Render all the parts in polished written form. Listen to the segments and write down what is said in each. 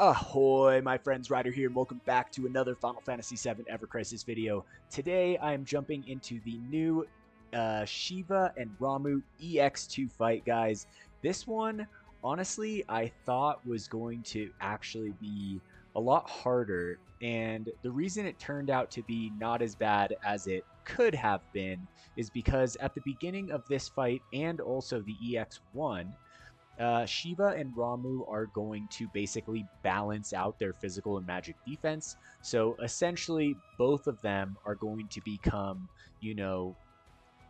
Ahoy, my friends, Ryder here, and welcome back to another Final Fantasy VII Ever Crisis video. Today, I am jumping into the new Shiva and Ramuh EX2 fight, guys. This one, honestly, I thought was going to actually be a lot harder, and the reason it turned out to be not as bad as it could have been is because at the beginning of this fight, and also the EX1, Shiva and Ramuh are going to basically balance out their physical and magic defense. So essentially, both of them are going to become,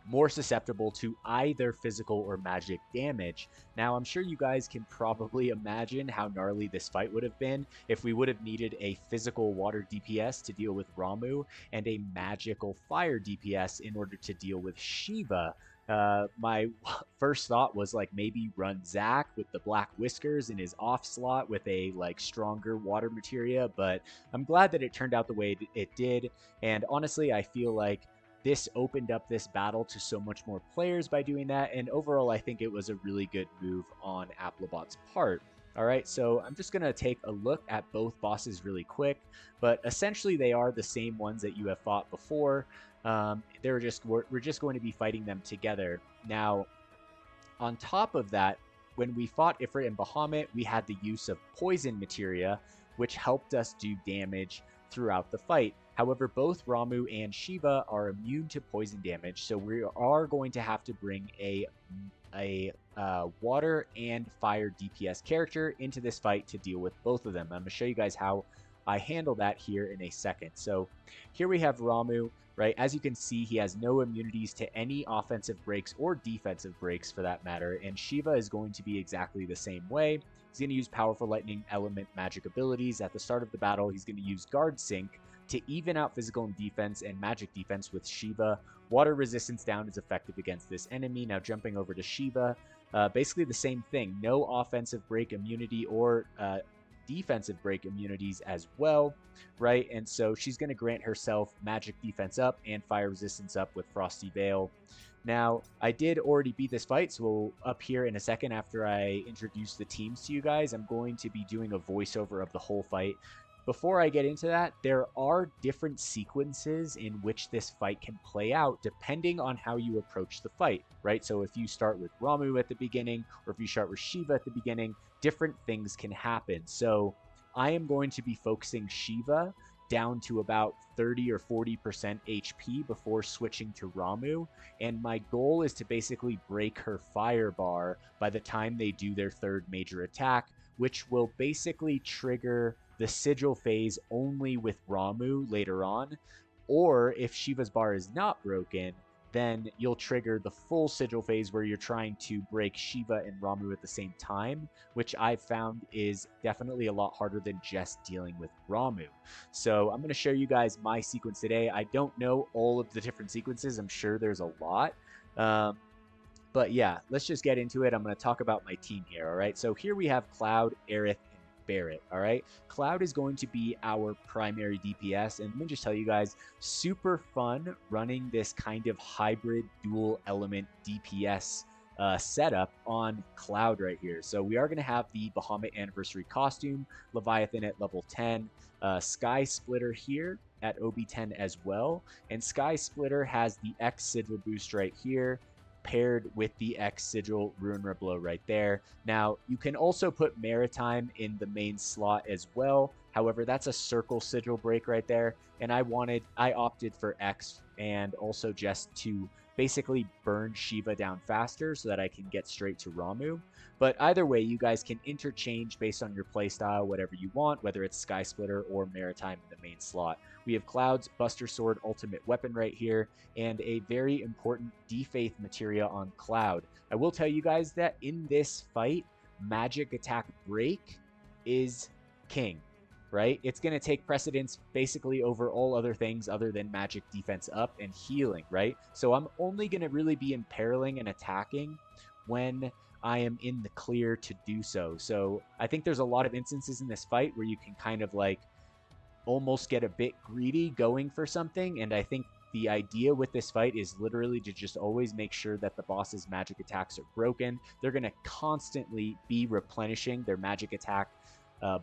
more susceptible to either physical or magic damage. Now, I'm sure you guys can probably imagine how gnarly this fight would have been if we would have needed a physical water DPS to deal with Ramuh and a magical fire DPS in order to deal with Shiva. My first thought was like maybe run Zack with the black whiskers in his off slot with a like stronger water materia, but I'm glad that it turned out the way it did. And honestly, I feel like this opened up this battle to so much more players by doing that, and overall I think it was a really good move on Applebot's part. Alright, so I'm just going to take a look at both bosses really quick, but essentially they are the same ones that you have fought before. We're just going to be fighting them together. Now, on top of that, when we fought Ifrit and Bahamut, we had the use of poison materia, which helped us do damage throughout the fight. However, both Ramuh and Shiva are immune to poison damage, so we are going to have to bring a water and fire DPS character into this fight to deal with both of them. I'm going to show you guys how I handle that here in a second. So here we have Ramuh, right? As you can see, he has no immunities to any offensive breaks or defensive breaks for that matter, and Shiva is going to be exactly the same way. He's going to use powerful lightning element magic abilities. At the start of the battle, he's going to use guard sync to even out physical and defense and magic defense with Shiva. Water resistance down is effective against this enemy. Now jumping over to Shiva, basically the same thing. No offensive break immunity or defensive break immunities as well, right? And so she's going to grant herself magic defense up and fire resistance up with Frosty Veil. Now, I did already beat this fight, so up here in a second after I introduce the teams to you guys, I'm going to be doing a voiceover of the whole fight. Before I get into that, there are different sequences in which this fight can play out depending on how you approach the fight, right? So if you start with Ramuh at the beginning, or if you start with Shiva at the beginning, different things can happen. So I am going to be focusing Shiva down to about 30 or 40% HP before switching to Ramuh, and my goal is to basically break her fire bar by the time they do their third major attack, which will basically trigger the sigil phase only with Ramuh later on, or if Shiva's bar is not broken, then you'll trigger the full sigil phase where you're trying to break Shiva and Ramuh at the same time, which I've found is definitely a lot harder than just dealing with Ramuh. So I'm going to show you guys my sequence today. I don't know all of the different sequences. I'm sure there's a lot. But yeah, let's just get into it. I'm going to talk about my team here, all right? So here we have Cloud, Aerith, Barrett. All right, Cloud is going to be our primary DPS, and let me just tell you guys, super fun running this kind of hybrid dual element DPS setup on Cloud right here. So we are going to have the Bahamut Anniversary costume, Leviathan at level 10, Sky Splitter here at OB10 as well, and Sky Splitter has the X Sigil boost right here, paired with the X Sigil Ruin Reblow right there. Now, you can also put Maritime in the main slot as well. However, that's a circle sigil break right there, and I opted for X and also just to basically burn Shiva down faster so that I can get straight to Ramuh. But either way, you guys can interchange based on your playstyle, whatever you want, whether it's Sky Splitter or Maritime in the main slot. We have Cloud's Buster Sword ultimate weapon right here, and a very important Defaith materia on Cloud. I will tell you guys that in this fight, magic attack break is king, right? It's going to take precedence basically over all other things other than magic defense up and healing, right? So I'm only going to really be imperiling and attacking when I am in the clear to do so. So I think there's a lot of instances in this fight where you can kind of like almost get a bit greedy going for something, and I think the idea with this fight is literally to just always make sure that the boss's magic attacks are broken. They're going to constantly be replenishing their magic attack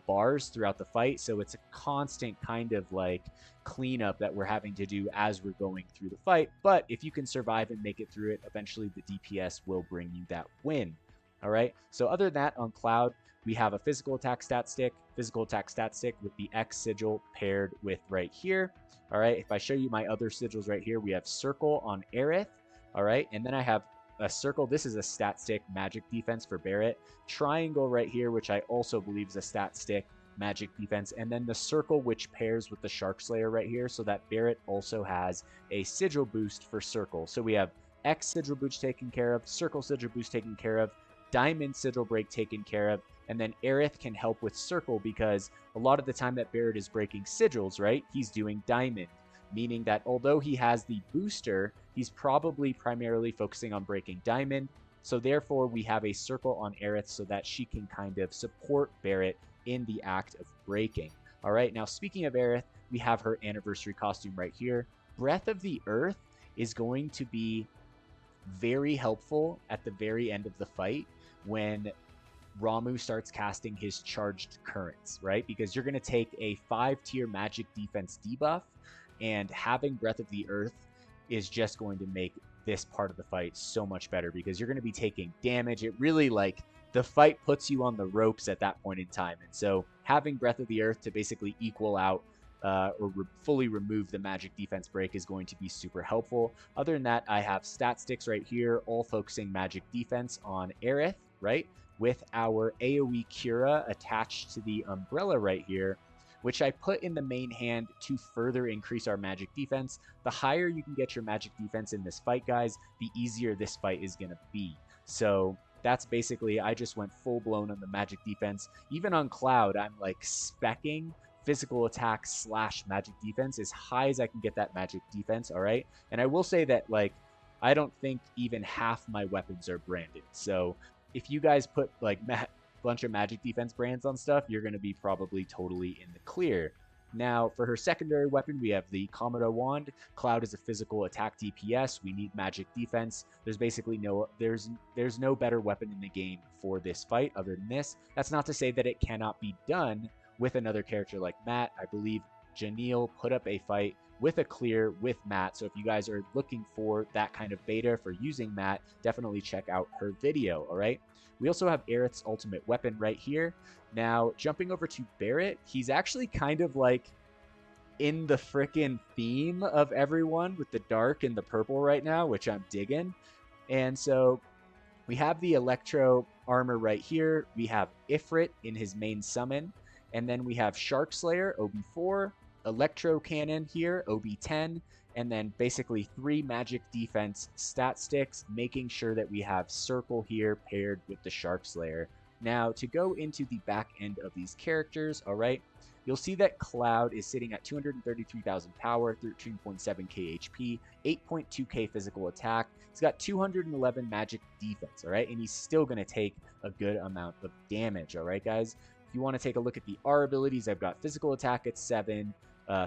bars throughout the fight. So it's a constant kind of like cleanup that we're having to do as we're going through the fight. But if you can survive and make it through it, eventually the DPS will bring you that win. All right. So other than that, on Cloud, we have a physical attack stat stick with the X sigil paired with right here. All right. If I show you my other sigils right here, we have circle on Aerith. All right. And then I have a circle. This is a stat stick magic defense for Barret. Triangle right here, which I also believe is a stat stick magic defense. And then the circle, which pairs with the Shark Slayer right here, so that Barret also has a sigil boost for circle. So we have X sigil boost taken care of, circle sigil boost taken care of, diamond sigil break taken care of, and then Aerith can help with circle because a lot of the time that Barret is breaking sigils, right, he's doing diamond, meaning that although he has the booster, he's probably primarily focusing on breaking diamond. So therefore, we have a circle on Aerith so that she can kind of support Barret in the act of breaking. All right, now speaking of Aerith, we have her anniversary costume right here. Breath of the Earth is going to be very helpful at the very end of the fight when Ramuh starts casting his charged currents, right? Because you're going to take a 5-tier magic defense debuff, and having Breath of the Earth is just going to make this part of the fight so much better because you're going to be taking damage. It really, like, the fight puts you on the ropes at that point in time. And so having Breath of the Earth to basically equal out fully remove the magic defense break is going to be super helpful. Other than that, I have stat sticks right here, all focusing magic defense on Aerith, right? With our AoE Cura attached to the umbrella right here, which I put in the main hand to further increase our magic defense. The higher you can get your magic defense in this fight, guys, the easier this fight is going to be. So that's basically, I just went full blown on the magic defense. Even on Cloud, I'm like speccing physical attack / magic defense as high as I can get that magic defense. All right. And I will say that, like, I don't think even half my weapons are branded. So if you guys put like bunch of magic defense brands on stuff, you're going to be probably totally in the clear. Now, for her secondary weapon, we have the Komodo Wand. Cloud is a physical attack DPS. We need magic defense. There's basically there's no better weapon in the game for this fight other than this. That's not to say that it cannot be done with another character like Matt. I believe Janelle put up a fight with a clear with Matt. So if you guys are looking for that kind of beta for using Matt, definitely check out her video, all right? We also have Aerith's ultimate weapon right here. Now, jumping over to Barret, he's actually kind of like in the frickin' theme of everyone with the dark and the purple right now, which I'm digging. And so we have the Electro armor right here. We have Ifrit in his main summon. And then we have Shark Slayer, OB4, Electro Cannon here, OB10, and then basically 3 magic defense stat sticks, making sure that we have Circle here paired with the Shark Slayer. Now, to go into the back end of these characters, all right, you'll see that Cloud is sitting at 233,000 power, 13.7k HP, 8.2k physical attack. He's got 211 magic defense, all right, and he's still going to take a good amount of damage, all right, guys? If you want to take a look at the R abilities, I've got physical attack at 7,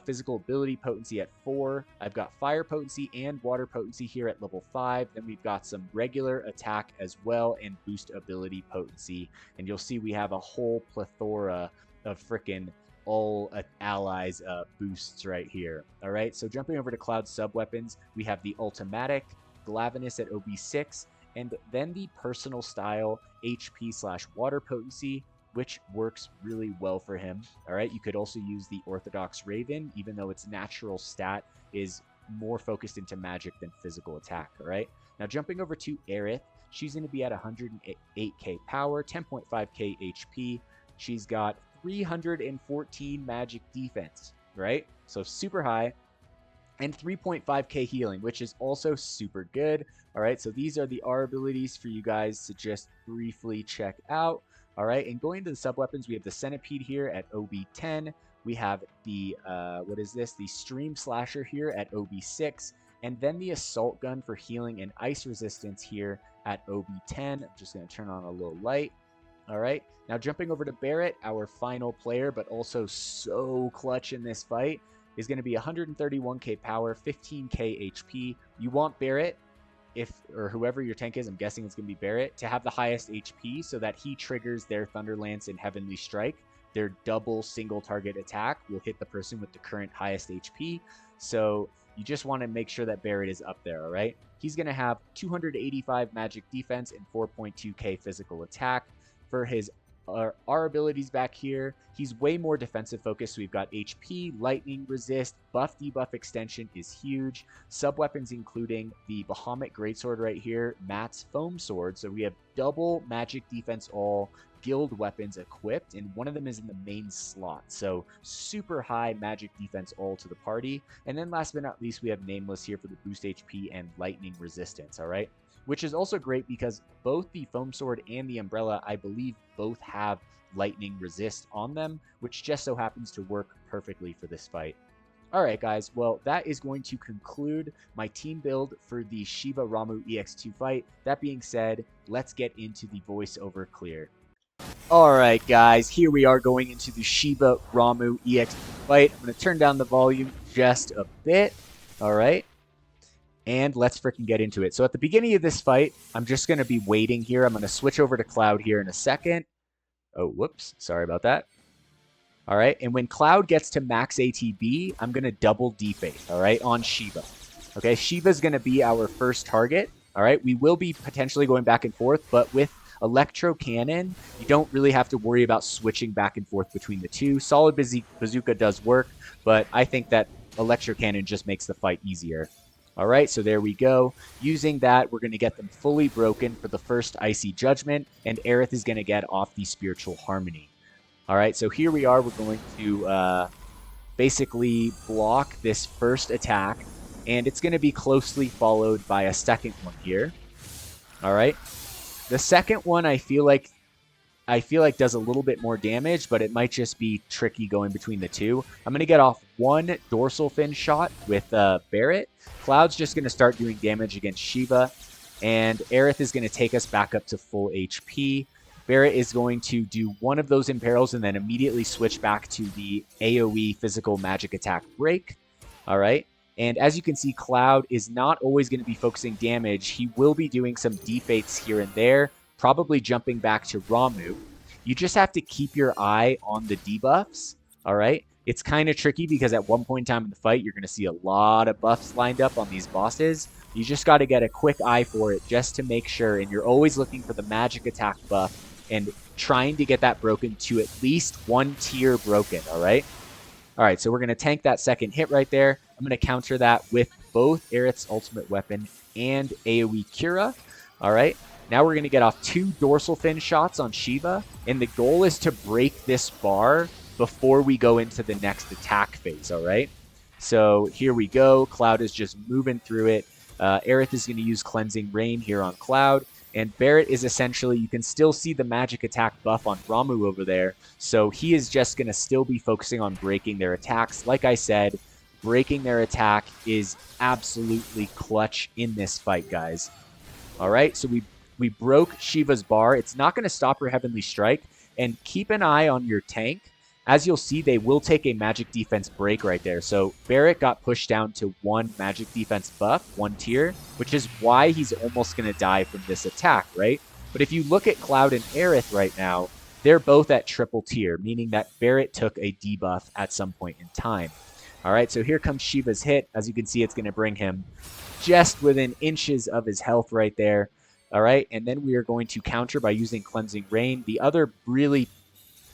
physical ability potency at 4. I've got fire potency and water potency here at level 5. Then we've got some regular attack as well and boost ability potency. And you'll see we have a whole plethora of frickin' all allies boosts right here. All right, so jumping over to Cloud sub-weapons, we have the Ultimatic, Glavenus at OB6, and then the personal style HP / water potency, which works really well for him. All right, you could also use the Orthodox Raven, even though its natural stat is more focused into magic than physical attack. All right, now jumping over to Aerith, she's going to be at 108k power, 10.5k HP. She's got 314 magic defense, right? So super high. And 3.5k healing, which is also super good. All right, so these are the R abilities for you guys to just briefly check out. All right, and going to the sub-weapons, we have the Centipede here at OB10. We have the, the Stream Slasher here at OB6. And then the Assault Gun for healing and ice resistance here at OB10. I'm just going to turn on a little light. All right, now jumping over to Barret, our final player, but also so clutch in this fight, is going to be 131k power, 15k HP. You want Barret, or whoever your tank is, I'm guessing it's going to be Barret, to have the highest HP so that he triggers their Thunderlance and Heavenly Strike. their double single target attack will hit the person with the current highest HP. So you just want to make sure that Barrett is up there, all right? He's going to have 285 magic defense and 4.2k physical attack. For his our abilities back here, he's way more defensive focused. So we've got HP, lightning resist, buff debuff extension is huge. Sub weapons including the Bahamut Greatsword right here, Matt's Foam Sword. So we have double magic defense all guild weapons equipped, and one of them is in the main slot. So super high magic defense all to the party. And then last but not least, we have Nameless here for the boost HP and lightning resistance, all right? Which is also great because both the Foam Sword and the Umbrella, I believe, both have lightning resist on them, which just so happens to work perfectly for this fight. All right, guys, well, that is going to conclude my team build for the Shiva Ramuh EX2 fight. That being said, let's get into the voiceover clear. All right, guys, here we are going into the Shiva Ramuh EX2 fight. I'm going to turn down the volume just a bit. All right. And let's freaking get into it. So at the beginning of this fight, I'm just going to be waiting here. I'm going to switch over to Cloud here in a second. Oh, whoops. Sorry about that. All right. And when Cloud gets to max ATB, I'm going to double deface, all right, on Shiva. Okay, Shiva's going to be our first target. All right. We will be potentially going back and forth, but with Electro Cannon, you don't really have to worry about switching back and forth between the two. Solid Bazooka does work, but I think that Electro Cannon just makes the fight easier. All right, so there we go. Using that, we're going to get them fully broken for the first Icy Judgment, and Aerith is going to get off the Spiritual Harmony. All right, so here we are. We're going to basically block this first attack, and it's going to be closely followed by a second one here. All right, the second one I feel like does a little bit more damage, but it might just be tricky going between the two. I'm going to get off one dorsal fin shot with Barrett. Cloud's just going to start doing damage against Shiva, and Aerith is going to take us back up to full HP. Barrett is going to do one of those imperils and then immediately switch back to the AoE physical magic attack break. All right. And as you can see, Cloud is not always going to be focusing damage. He will be doing some defates here and there, probably jumping back to Ramuh. You just have to keep your eye on the debuffs, all right? It's kind of tricky because at one point in time in the fight, you're going to see a lot of buffs lined up on these bosses. You just got to get a quick eye for it just to make sure, and you're always looking for the magic attack buff and trying to get that broken to at least one tier broken, all right? All right, so we're going to tank that second hit right there. I'm going to counter that with both Aerith's ultimate weapon and AoE Cura, all right? Now we're going to get off two dorsal fin shots on Shiva, and the goal is to break this bar before we go into the next attack phase, all right? So here we go. Cloud is just moving through it. Aerith is going to use Cleansing Rain here on Cloud, and Barrett is essentially, you can still see the magic attack buff on Ramuh over there, so he is just going to still be focusing on breaking their attacks. Like I said, breaking their attack is absolutely clutch in this fight, guys. All right, so we broke Shiva's bar. It's not going to stop her Heavenly Strike. And keep an eye on your tank. As you'll see, they will take a magic defense break right there. So Barrett got pushed down to one magic defense buff, one tier, which is why he's almost going to die from this attack, right? But if you look at Cloud and Aerith right now, they're both at triple tier, meaning that Barrett took a debuff at some point in time. All right, so here comes Shiva's hit. As you can see, it's going to bring him just within inches of his health right there. All right, and then we are going to counter by using Cleansing Rain. The other really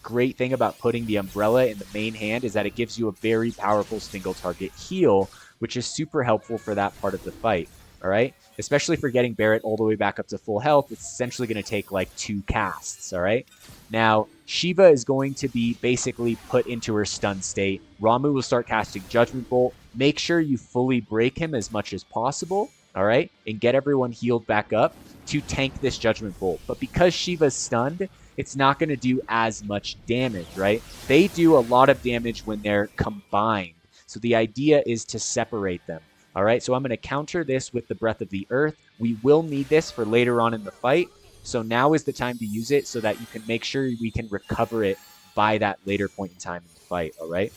great thing about putting the Umbrella in the main hand is that it gives you a very powerful single target heal, which is super helpful for that part of the fight. All right, especially for getting Barrett all the way back up to full health. It's essentially going to take like 2 casts. All right, now Shiva is going to be basically put into her stun state. Ramuh will start casting Judgment Bolt. Make sure you fully break him as much as possible. All right, and get everyone healed back up to tank this Judgment Bolt. But because Shiva's stunned, it's not going to do as much damage, right? They do a lot of damage when they're combined. So the idea is to separate them. All right, so I'm going to counter this with the Breath of the Earth. We will need this for later on in the fight. So now is the time to use it so that you can make sure we can recover it by that later point in time in the fight, all right?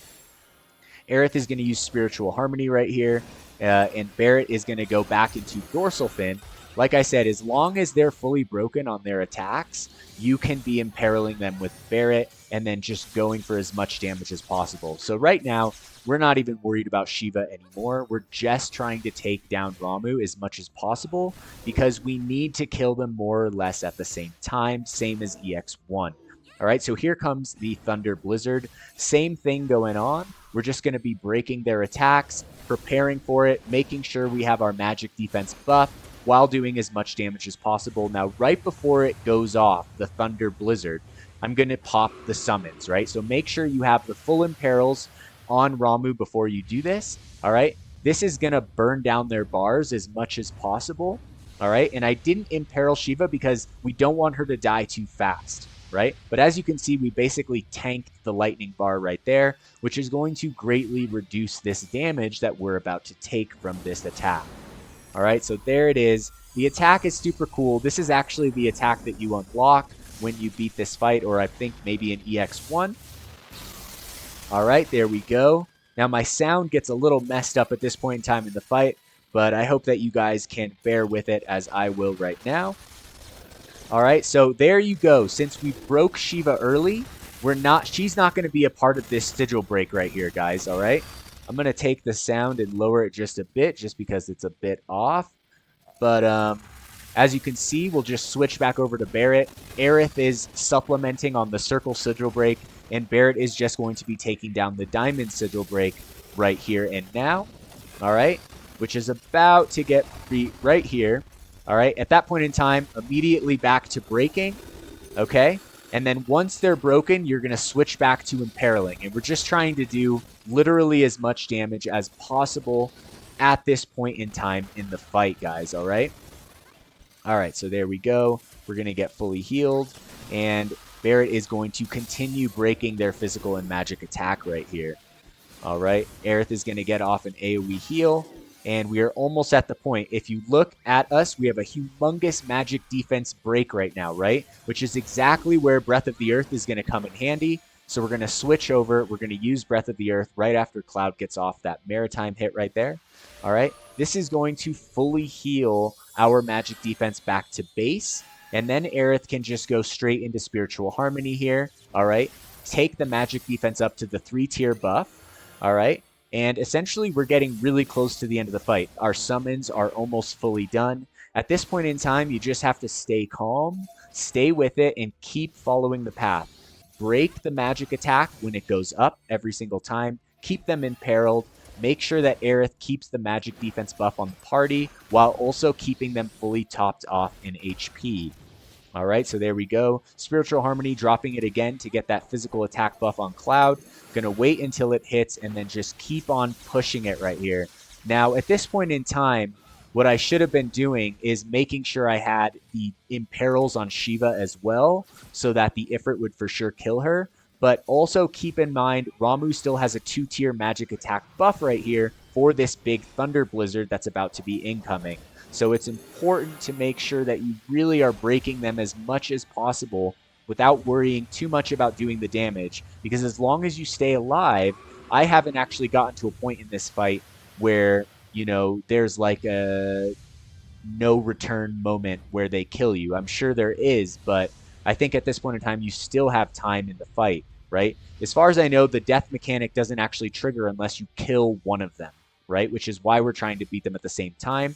Aerith is going to use Spiritual Harmony right here. And Barrett is going to go back into Dorsal Fin. Like I said, as long as they're fully broken on their attacks, you can be imperiling them with Barrett, and then just going for as much damage as possible. So right now, we're not even worried about Shiva anymore. We're just trying to take down Ramuh as much as possible because we need to kill them more or less at the same time, same as EX1. All right, so here comes the Thunder Blizzard. Same thing going on. We're just going to be breaking their attacks, preparing for it, making sure we have our magic defense buff while doing as much damage as possible. Now, right before it goes off, the Thunder Blizzard, I'm going to pop the summons, right? So make sure you have the full imperils on Ramuh before you do this, all right? This is going to burn down their bars as much as possible, all right? And I didn't imperil Shiva because we don't want her to die too fast, right? But as you can see, we basically tanked the lightning bar right there, which is going to greatly reduce this damage that we're about to take from this attack. All right, so there it is. The attack is super cool. This is actually the attack that you unlock when you beat this fight, or I think maybe in EX1. All right, there we go. Now my sound gets a little messed up at this point in time in the fight, but I hope that you guys can bear with it as I will right now. All right, so there you go. Since we broke Shiva early, she's not going to be a part of this sigil break right here, guys, all right? I'm going to take the sound and lower it just a bit just because it's a bit off. But as you can see, we'll just switch back over to Barret. Aerith is supplementing on the Circle Sigil Break, and Barret is just going to be taking down the Diamond Sigil Break right here and now, all right? Which is about to get right here, all right? At that point in time, immediately back to breaking, okay? And then once they're broken, you're going to switch back to imperiling. And we're just trying to do literally as much damage as possible at this point in time in the fight, guys, all right? All right, so there we go. We're going to get fully healed. And Barret is going to continue breaking their physical and magic attack right here. All right, Aerith is going to get off an AoE heal. And we are almost at the point. If you look at us, we have a humongous magic defense break right now, right? Which is exactly where Breath of the Earth is going to come in handy. So we're going to switch over. We're going to use Breath of the Earth right after Cloud gets off that Maritime hit right there. All right. This is going to fully heal our magic defense back to base. And then Aerith can just go straight into Spiritual Harmony here. All right. Take the magic defense up to the 3-tier buff. All right. And essentially, we're getting really close to the end of the fight. Our summons are almost fully done. At this point in time, you just have to stay calm, stay with it, and keep following the path. Break the magic attack when it goes up every single time. Keep them imperiled. Make sure that Aerith keeps the magic defense buff on the party while also keeping them fully topped off in HP. All right, so there we go. Spiritual Harmony, dropping it again to get that physical attack buff on Cloud. Going to wait until it hits and then just keep on pushing it right here. Now, at this point in time, what I should have been doing is making sure I had the imperils on Shiva as well so that the Ifrit would for sure kill her. But also keep in mind, Ramuh still has a 2-tier magic attack buff right here for this big Thunder Blizzard that's about to be incoming. So it's important to make sure that you really are breaking them as much as possible without worrying too much about doing the damage. Because as long as you stay alive, I haven't actually gotten to a point in this fight where, you know, there's like a no return moment where they kill you. I'm sure there is, but I think at this point in time, you still have time in the fight, right? As far as I know, the death mechanic doesn't actually trigger unless you kill one of them, right? Which is why we're trying to beat them at the same time.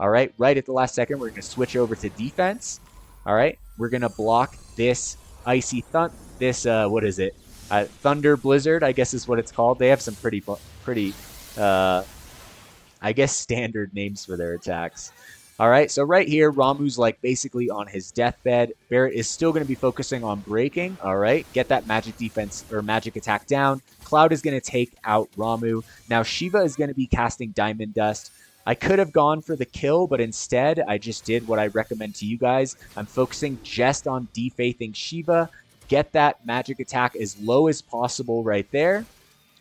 All right, right at the last second, we're going to switch over to defense. All right, we're going to block this Icy what is it? Thunder Blizzard, I guess is what it's called. They have some pretty, I guess, standard names for their attacks. All right, so right here, Ramuh's like basically on his deathbed. Barret is still going to be focusing on breaking. All right, get that magic defense or magic attack down. Cloud is going to take out Ramuh. Now Shiva is going to be casting Diamond Dust. I could have gone for the kill, but instead I just did what I recommend to you guys. I'm focusing just on defaithing Shiva. Get that magic attack as low as possible right there.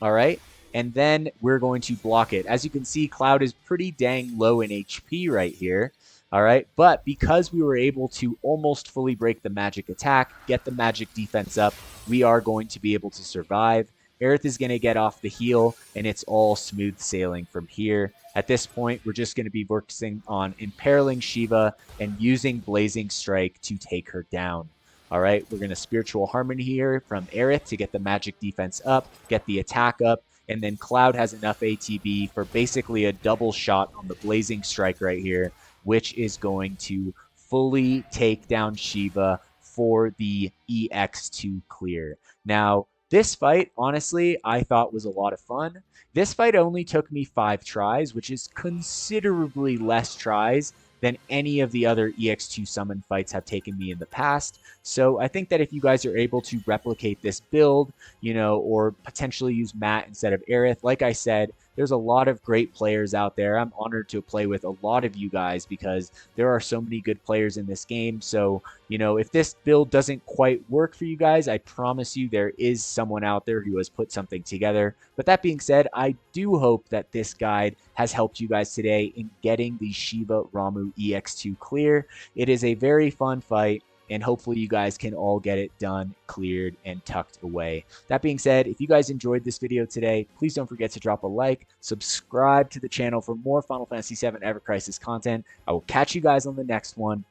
All right. And then we're going to block it. As you can see, Cloud is pretty dang low in HP right here. All right. But because we were able to almost fully break the magic attack, get the magic defense up, we are going to be able to survive. Aerith is going to get off the heal, and it's all smooth sailing from here. At this point, we're just going to be working on imperiling Shiva and using Blazing Strike to take her down. All right, we're going to Spiritual Harmony here from Aerith to get the magic defense up, get the attack up, and then Cloud has enough ATB for basically a double shot on the Blazing Strike right here, which is going to fully take down Shiva for the EX2 clear. Now, this fight, honestly, I thought was a lot of fun. This fight only took me 5 tries, which is considerably less tries than any of the other EX2 summon fights have taken me in the past. So I think that if you guys are able to replicate this build, or potentially use Matt instead of Aerith, like I said, there's a lot of great players out there. I'm honored to play with a lot of you guys because there are so many good players in this game. So, if this build doesn't quite work for you guys, I promise you there is someone out there who has put something together. But that being said, I do hope that this guide has helped you guys today in getting the Shiva Ramuh EX2 clear. It is a very fun fight, and hopefully you guys can all get it done, cleared, and tucked away. That being said, if you guys enjoyed this video today, please don't forget to drop a like, subscribe to the channel for more Final Fantasy VII Ever Crisis content. I will catch you guys on the next one.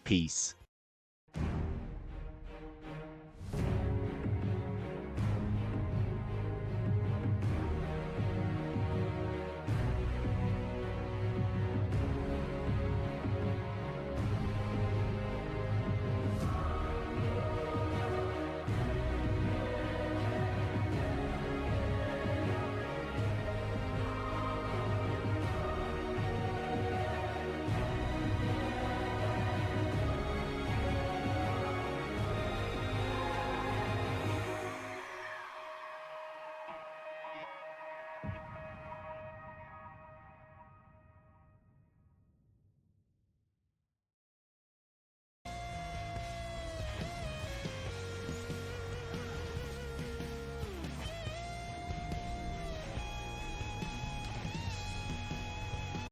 Peace.